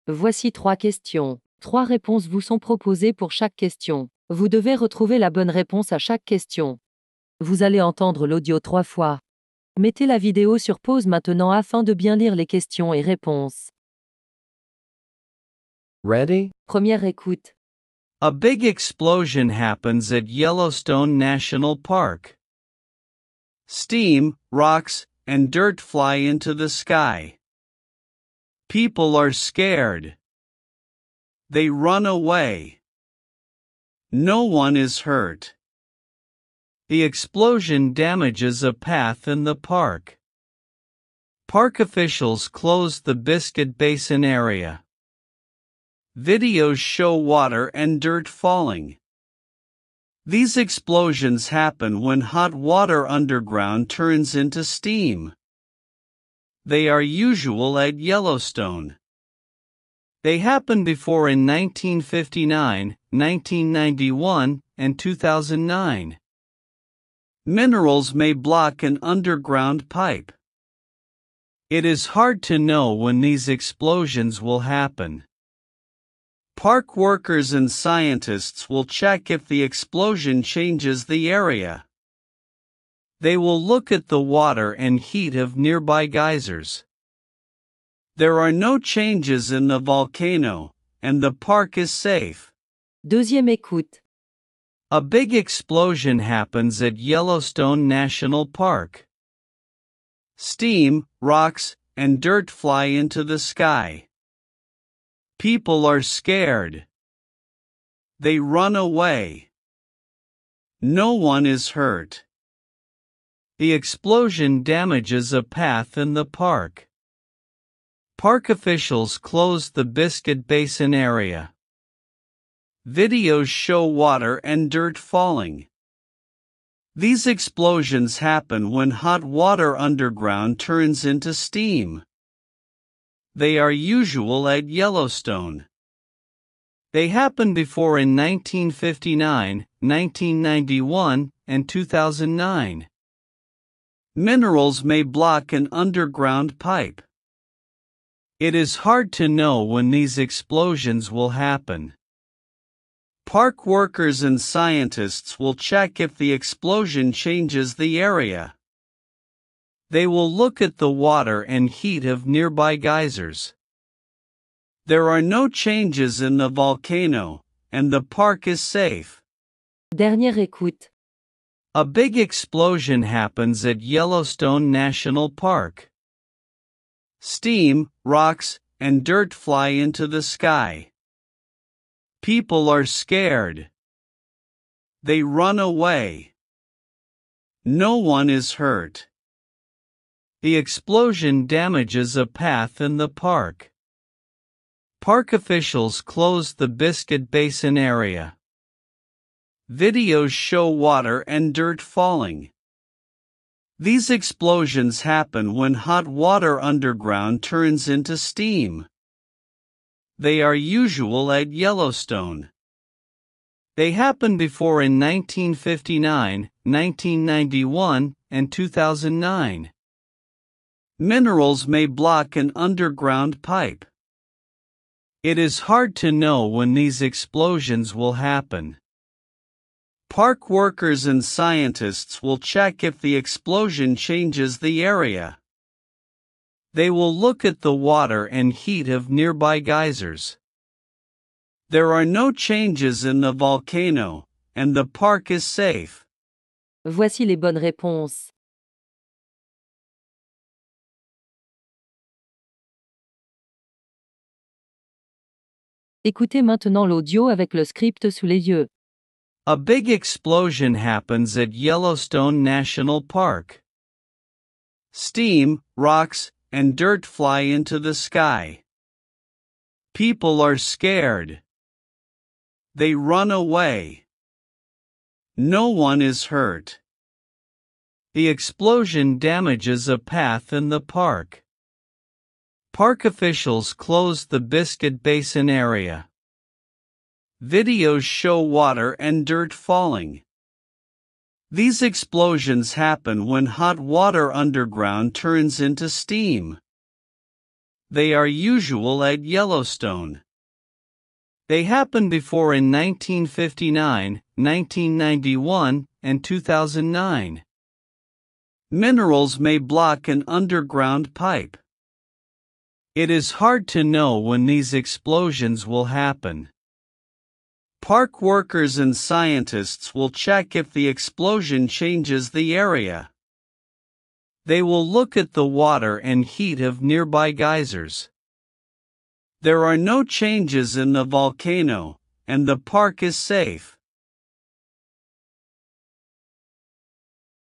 Voici 3 questions. 3 réponses vous sont proposées pour chaque question. Vous devez retrouver la bonne réponse à chaque question. Vous allez entendre l'audio 3 fois. Mettez la vidéo sur pause maintenant afin de bien lire les questions et réponses. Ready? Première écoute. A big explosion happens at Yellowstone National Park. Steam, rocks, and dirt fly into the sky. People are scared. They run away. No one is hurt. The explosion damages a path in the park. Park officials close the Biscuit Basin area. Videos show water and dirt falling. These explosions happen when hot water underground turns into steam. They are usual at Yellowstone. They happened before in 1959, 1991, and 2009. Minerals may block an underground pipe. It is hard to know when these explosions will happen. Park workers and scientists will check if the explosion changes the area. They will look at the water and heat of nearby geysers. There are no changes in the volcano, and the park is safe. Deuxième écoute. A big explosion happens at Yellowstone National Park. Steam, rocks, and dirt fly into the sky. People are scared. They run away. No one is hurt. The explosion damages a path in the park. Park officials close the Biscuit Basin area. Videos show water and dirt falling. These explosions happen when hot water underground turns into steam. They are usual at Yellowstone. They happened before in 1959, 1991, and 2009. Minerals may block an underground pipe. It is hard to know when these explosions will happen. Park workers and scientists will check if the explosion changes the area. They will look at the water and heat of nearby geysers. There are no changes in the volcano, and the park is safe. Dernière écoute. A big explosion happens at Yellowstone National Park. Steam, rocks, and dirt fly into the sky. People are scared. They run away. No one is hurt. The explosion damages a path in the park. Park officials close the Biscuit Basin area. Videos show water and dirt falling. These explosions happen when hot water underground turns into steam. They are usual at Yellowstone. They happened before in 1959, 1991, and 2009. Minerals may block an underground pipe. It is hard to know when these explosions will happen. Park workers and scientists will check if the explosion changes the area. They will look at the water and heat of nearby geysers. There are no changes in the volcano, and the park is safe. Voici les bonnes réponses. Écoutez maintenant l'audio avec le script sous les yeux. A big explosion happens at Yellowstone National Park. Steam, rocks, and dirt fly into the sky. People are scared. They run away. No one is hurt. The explosion damages a path in the park. Park officials close the Biscuit Basin area. Videos show water and dirt falling. These explosions happen when hot water underground turns into steam. They are usual at Yellowstone. They happened before in 1959, 1991, and 2009. Minerals may block an underground pipe. It is hard to know when these explosions will happen. Park workers and scientists will check if the explosion changes the area. They will look at the water and heat of nearby geysers. There are no changes in the volcano, and the park is safe.